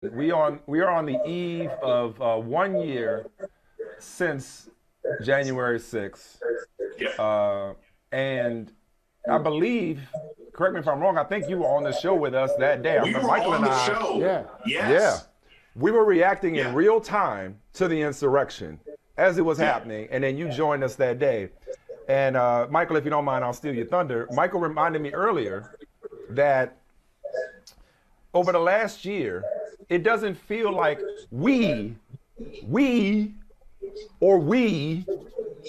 We are on the eve of 1 year since January 6th, Yeah. and I believe, correct me if I'm wrong, I think you were on the show with us that day. I We remember were Michael on and the I. show. Yeah. Yeah, Yes. we were reacting in Yeah. real time to the insurrection as it was Yeah. happening, and then you joined us that day. And Michael, if you don't mind, I'll steal your thunder. Michael reminded me earlier that over the last year, it doesn't feel like we, we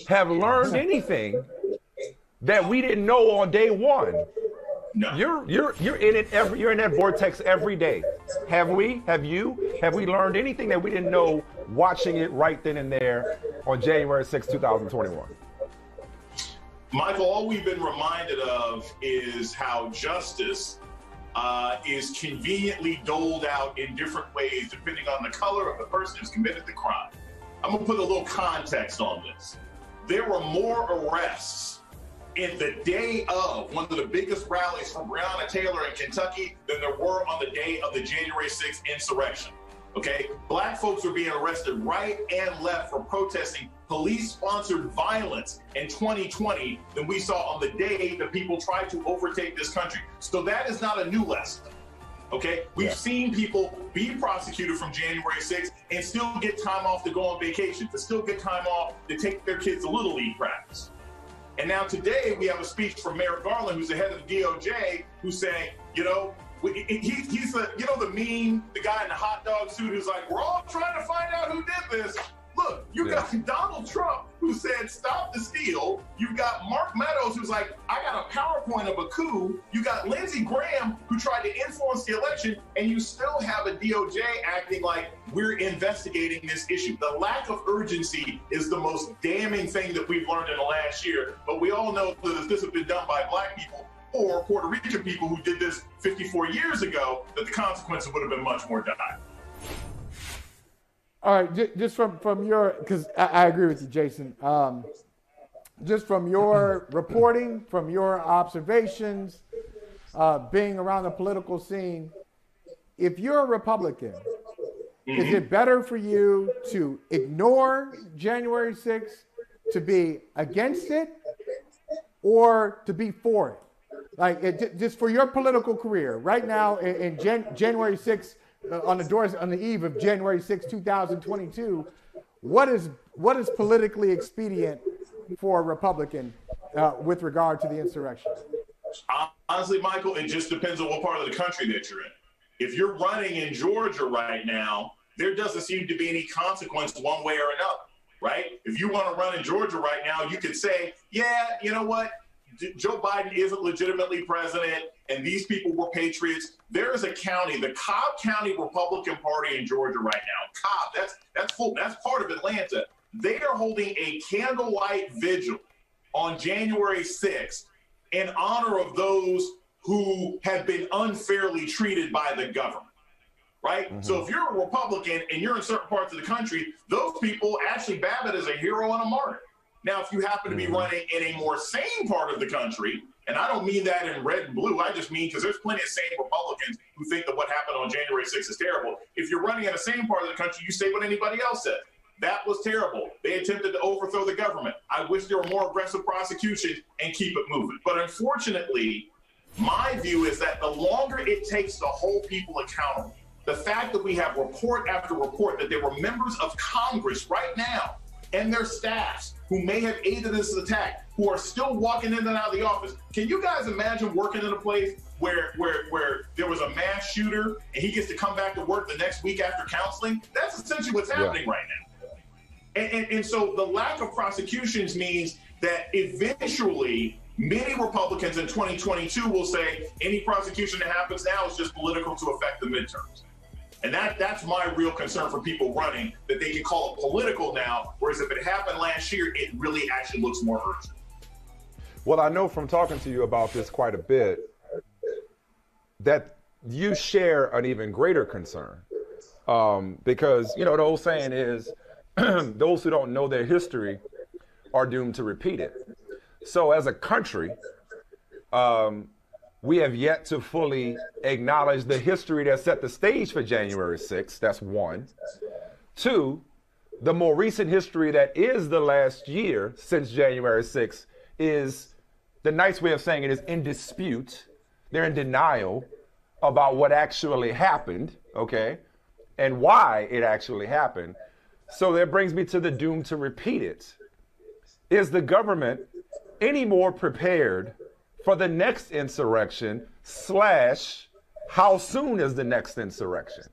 have learned anything that we didn't know on day one. No. You're in it you're in that vortex every day. Have we? Have you? Have we learned anything that we didn't know watching it right then and there on January 6, 2021? Michael, all we've been reminded of is how justice is conveniently doled out in different ways depending on the color of the person who's committed the crime. I'm going to put a little context on this. There were more arrests in the day of one of the biggest rallies from Breonna Taylor in Kentucky than there were on the day of the January 6th insurrection. Okay? Black folks were being arrested right and left for protesting police-sponsored violence in 2020 than we saw on the day that people tried to overtake this country. So that is not a new lesson. Okay? We've seen people be prosecuted from January 6th and still get time off to go on vacation, to still get time off to take their kids to Little League practice. And now today we have a speech from Merrick Garland, who's the head of the DOJ, who's saying, he's the, the meme, the guy in the hot dog suit who's like, we're all trying to find out who did this. Look, you got Donald Trump, who said, stop the steal. You've got Mark Meadows, who's like, I got a PowerPoint of a coup. You got Lindsey Graham, who tried to influence the election, and you still have a DOJ acting like we're investigating this issue. The lack of urgency is the most damning thing that we've learned in the last year. But we all know that if this had been done by Black people or Puerto Rican people who did this 54 years ago, that the consequences would have been much more dire. All right, just from your, because I agree with you, Jason. Just from your reporting, from your observations, being around the political scene, if you're a Republican, is it better for you to ignore January 6th, to be against it, or to be for it? Like, just for your political career, right now in January 6th, on the eve of January 6, 2022, what is politically expedient for a Republican with regard to the insurrection? Honestly, Michael, it just depends on what part of the country that you're in. If you're running in Georgia right now, there doesn't seem to be any consequence one way or another, right? If you want to run in Georgia right now, you could say, yeah, you know what? Joe Biden isn't legitimately president, and these people were patriots. There is a county, the Cobb County Republican Party in Georgia right now. Cobb, that's part of Atlanta. They are holding a candlelight vigil on January 6th in honor of those who have been unfairly treated by the government, right? Mm-hmm. So if you're a Republican and you're in certain parts of the country, those people, Ashley Babbitt is a hero and a martyr. Now, if you happen to be running in a more sane part of the country, and I don't mean that in red and blue, I just mean because there's plenty of sane Republicans who think that what happened on January 6th is terrible. If you're running in the same part of the country, you say what anybody else said. That was terrible. They attempted to overthrow the government. I wish there were more aggressive prosecutions and keep it moving. But unfortunately, my view is that the longer it takes to hold people accountable, the fact that we have report after report that there were members of Congress right now and their staffs who may have aided this attack, who are still walking in and out of the office. Can you guys imagine working in a place where there was a mass shooter and he gets to come back to work the next week after counseling? That's essentially what's happening right now. And so the lack of prosecutions means that eventually many Republicans in 2022 will say any prosecution that happens now is just political to affect the midterms. And that's my real concern for people running, that they can call it political now, whereas if it happened last year, it really actually looks more urgent. Well, I know from talking to you about this quite a bit that you share an even greater concern because, the old saying is those who don't know their history are doomed to repeat it. So as a country, we have yet to fully acknowledge the history that set the stage for January 6th. That's one. Two, the more recent history that is the last year since January 6th is, the nice way of saying it is, in dispute. They're in denial about what actually happened, okay, and why it actually happened. So that brings me to the doom to repeat it. Is the government any more prepared for the next insurrection / how soon is the next insurrection?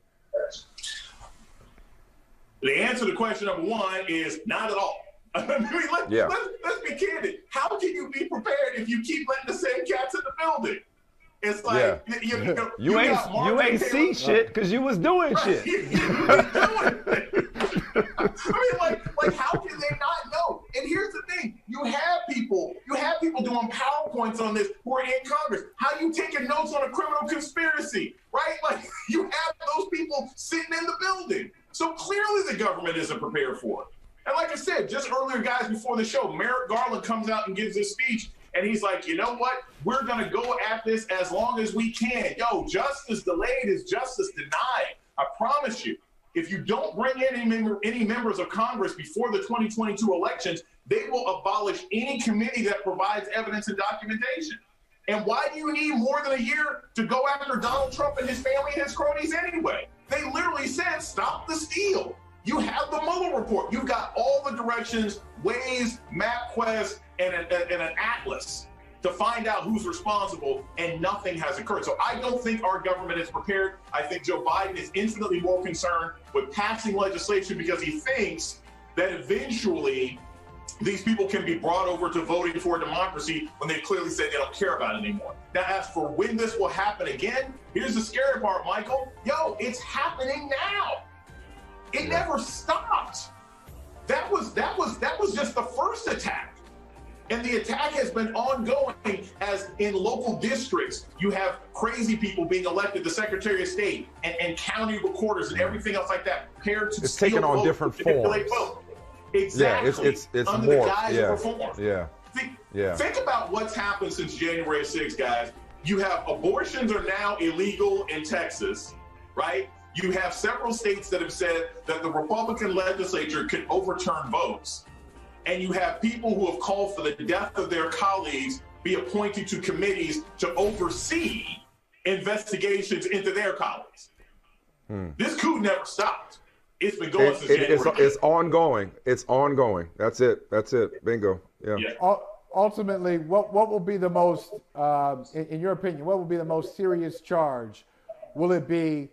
The answer to question number one is not at all. I mean, let's be candid. How can you be prepared if you keep letting the same cats in the building? It's like you ain't see shit because you was doing shit. I mean, like, how can they not know? And here's the thing: you have people doing PowerPoints on this who are in Congress. How you taking notes on a criminal conspiracy, right? Like, you have those people sitting in the building. So clearly, the government isn't prepared for it. And like I said, just earlier, guys, before the show, Merrick Garland comes out and gives this speech. And he's like, you know what? We're going to go at this as long as we can. Yo, justice delayed is justice denied. I promise you, if you don't bring in any members of Congress before the 2022 elections, they will abolish any committee that provides evidence and documentation. And why do you need more than a year to go after Donald Trump and his family and his cronies anyway? They literally said, stop the steal. You have the Mueller report. You've got all the directions, Waze, MapQuest, and an atlas to find out who's responsible, and nothing has occurred. So I don't think our government is prepared. I think Joe Biden is infinitely more concerned with passing legislation because he thinks that eventually these people can be brought over to voting for democracy when they clearly said they don't care about it anymore. Now, as for when this will happen again, here's the scary part, Michael. Yo, it's happening now. It never stopped. That was just the first attack. And the attack has been ongoing, as in local districts, you have crazy people being elected to Secretary of State and county recorders and everything else like that, prepared to it's taken on different forms. Exactly. Yeah, it's under more. the guise of reform. Think about what's happened since January 6th, guys. You have abortions are now illegal in Texas, right? You have several states that have said that the Republican legislature can overturn votes. And you have people who have called for the death of their colleagues be appointed to committees to oversee investigations into their colleagues. This coup never stopped. It's been going since January. It's ongoing. It's ongoing. That's it. Bingo. Yeah. Ultimately, what will be the most, in your opinion, what will be the most serious charge? Will it be,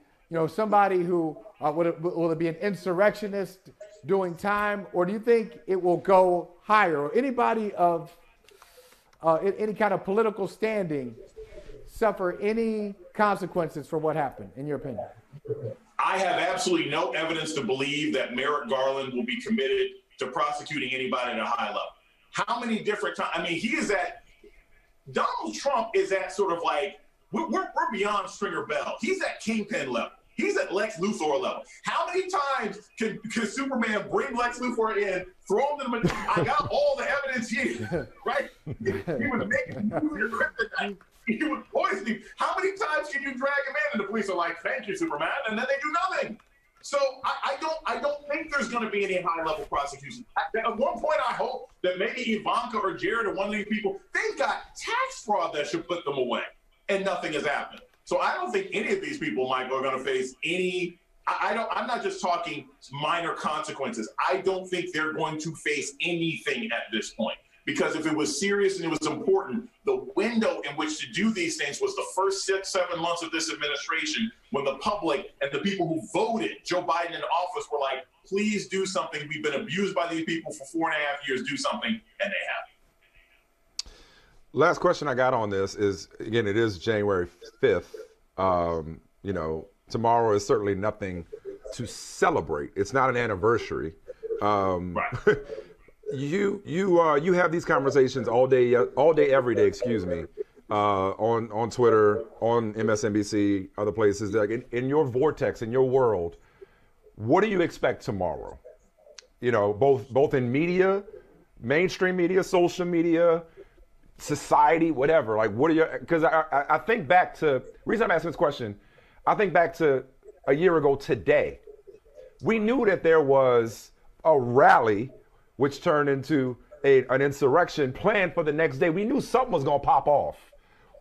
somebody who, will it be an insurrectionist doing time, or do you think it will go higher? Or anybody of any kind of political standing suffer any consequences for what happened, in your opinion? I have absolutely no evidence to believe that Merrick Garland will be committed to prosecuting anybody at a high level. How many different times? I mean, Donald Trump is at sort of like, we're beyond Stringer Bell. He's at Kingpin level. He's at Lex Luthor level. How many times can Superman bring Lex Luthor in, throw him to the I got all the evidence here, right? He was making nuclear kryptonite. He was poisoning. How many times can you drag him in? And the police are like, thank you, Superman. And then they do nothing. So I don't think there's going to be any high-level prosecution. At one point, I hope that maybe Ivanka or Jared or one of these people, they've got tax fraud that should put them away, and nothing has happened. So I don't think any of these people, Michael, are going to face any. I'm not just talking minor consequences. I don't think they're going to face anything at this point. Because if it was serious and it was important, the window in which to do these things was the first 6-7 months of this administration, when the public and the people who voted Joe Biden in office were like, please do something. We've been abused by these people for 4.5 years. Do something. And they have. Last question I got on this is, again, it is January 5th. Tomorrow is certainly nothing to celebrate. It's not an anniversary. Right. You have these conversations all day, every day. Excuse me, on Twitter, on MSNBC, other places. Like in your vortex, in your world, what do you expect tomorrow? Both in media, mainstream media, social media, society, whatever? Like, what are your? Because I think back to the reason I'm asking this question. I think back to a year ago today. We knew that there was a rally, which turned into an insurrection planned for the next day. We knew something was going to pop off.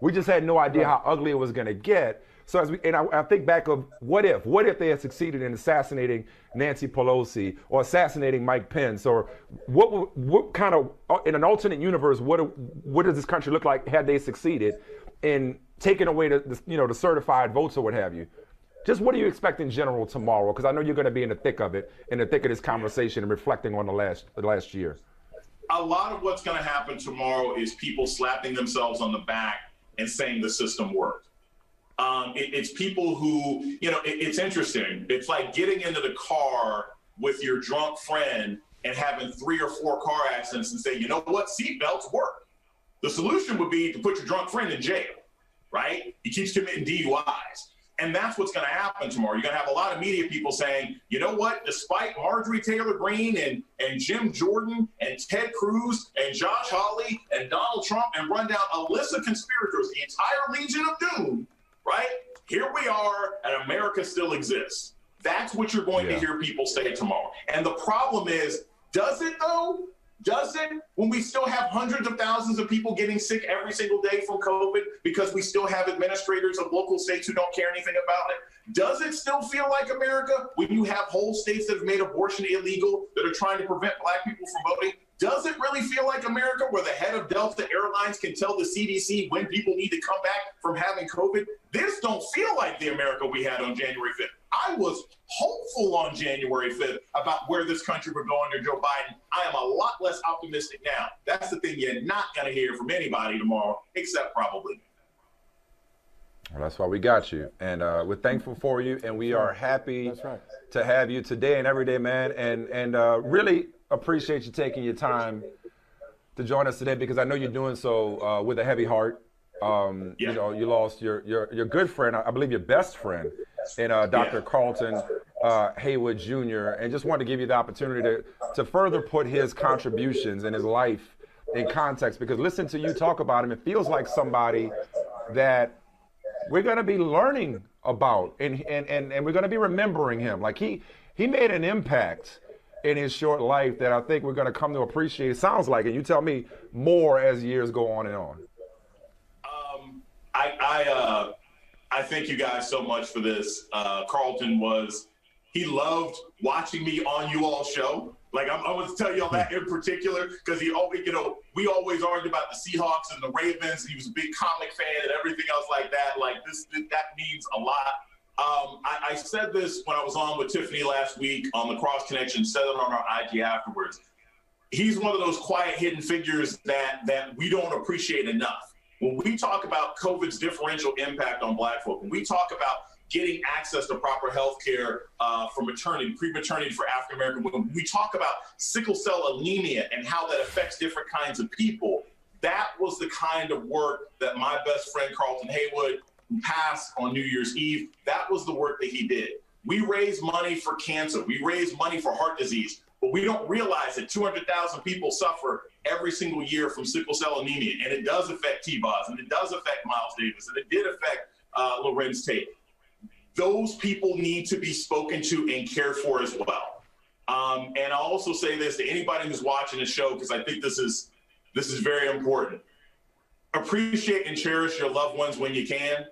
We just had no idea how ugly it was going to get. So I think back of what if they had succeeded in assassinating Nancy Pelosi or assassinating Mike Pence, or what kind of, in an alternate universe, what does this country look like had they succeeded in taking away the certified votes or what have you? Just what do you expect in general tomorrow? Because I know you're going to be in the thick of it, in the thick of this conversation and reflecting on the last year. A lot of what's going to happen tomorrow is people slapping themselves on the back and saying the system worked. It's people who, it's interesting. It's like getting into the car with your drunk friend and having 3 or 4 car accidents and say, you know what, seatbelts work. The solution would be to put your drunk friend in jail, right? He keeps committing DUIs. And that's what's going to happen tomorrow. You're going to have a lot of media people saying, you know what, despite Marjorie Taylor Greene and Jim Jordan and Ted Cruz and Josh Holley and Donald Trump, and run down a list of conspirators, the entire Legion of Doom, right? Here we are, and America still exists. That's what you're going to hear people say tomorrow. And the problem is, does it though? Does it, when we still have hundreds of thousands of people getting sick every single day from COVID because we still have administrators of local states who don't care anything about it? Does it still feel like America when you have whole states that have made abortion illegal, that are trying to prevent black people from voting? Does it really feel like America where the head of Delta Airlines can tell the CDC when people need to come back from having COVID? This don't feel like the America we had on January 5th. I was hopeful on January 5th about where this country would go under Joe Biden. I am a lot less optimistic now. That's the thing you're not going to hear from anybody tomorrow, except probably me. Well, that's why we got you. And we're thankful for you, and we are happy to have you today and every day, man. And really appreciate you taking your time to join us today, because I know you're doing so with a heavy heart. You know, you lost your good friend, I believe your best friend, in Dr. Carlton Haywood Jr. And just wanted to give you the opportunity to further put his contributions and his life in context, because listening to you talk about him, it feels like somebody that we're going to be learning about, and we're going to be remembering him. Like he made an impact in his short life that I think we're going to come to appreciate. It sounds like, and you tell me, more as years go on and on. I thank you guys so much for this. Carlton he loved watching me on you all's show. Like I'm going to tell you all that in particular, because he always, we always argued about the Seahawks and the Ravens. He was a big comic fan and everything else like that. Like that means a lot. I said this when I was on with Tiffany last week on the Cross Connection, said it on our IG afterwards. He's one of those quiet hidden figures that we don't appreciate enough. When we talk about COVID's differential impact on black folk, when we talk about getting access to proper health care for maternity, pre-maternity for African-American women, we talk about sickle cell anemia and how that affects different kinds of people. That was the kind of work that my best friend Carlton Haywood, who passed on New Year's Eve, that was the work that he did. We raise money for cancer. We raise money for heart disease. But we don't realize that 200,000 people suffer every single year from sickle cell anemia. And it does affect T-Boz, and it does affect Miles Davis, and it did affect Lorenz Tate. Those people need to be spoken to and cared for as well. And I'll also say this to anybody who's watching the show, because I think this is very important. Appreciate and cherish your loved ones when you can.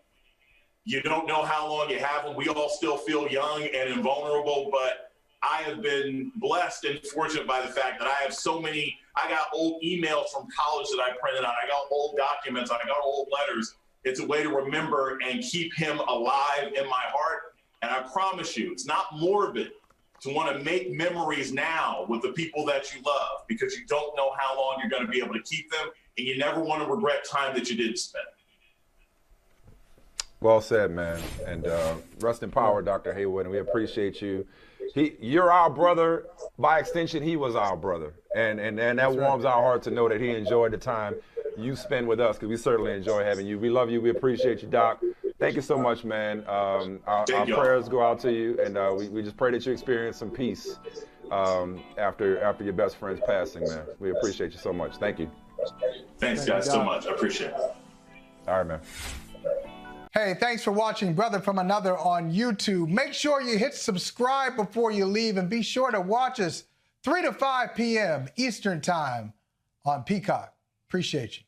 You don't know how long you have them. We all still feel young and invulnerable, but I have been blessed and fortunate by the fact that I have so many. I got old emails from college that I printed out. I got old documents. I got old letters. It's a way to remember and keep him alive in my heart. And I promise you, it's not morbid to want to make memories now with the people that you love, because you don't know how long you're going to be able to keep them, and you never want to regret time that you didn't spend. Well said, man. And rest in power, Dr. Haywood, and we appreciate you. You're our brother. By extension, he was our brother. And that warms our heart to know that he enjoyed the time you spend with us, because we certainly enjoy having you. We love you. We appreciate you, Doc. Thank you so much, man. Our prayers go out to you, and we just pray that you experience some peace after your best friend's passing, man. We appreciate you so much. Thank you. Thanks, guys, so much. I appreciate it. All right, man. Hey, thanks for watching Brother from Another on YouTube. Make sure you hit subscribe before you leave, and be sure to watch us 3 to 5 p.m. Eastern Time on Peacock. Appreciate you.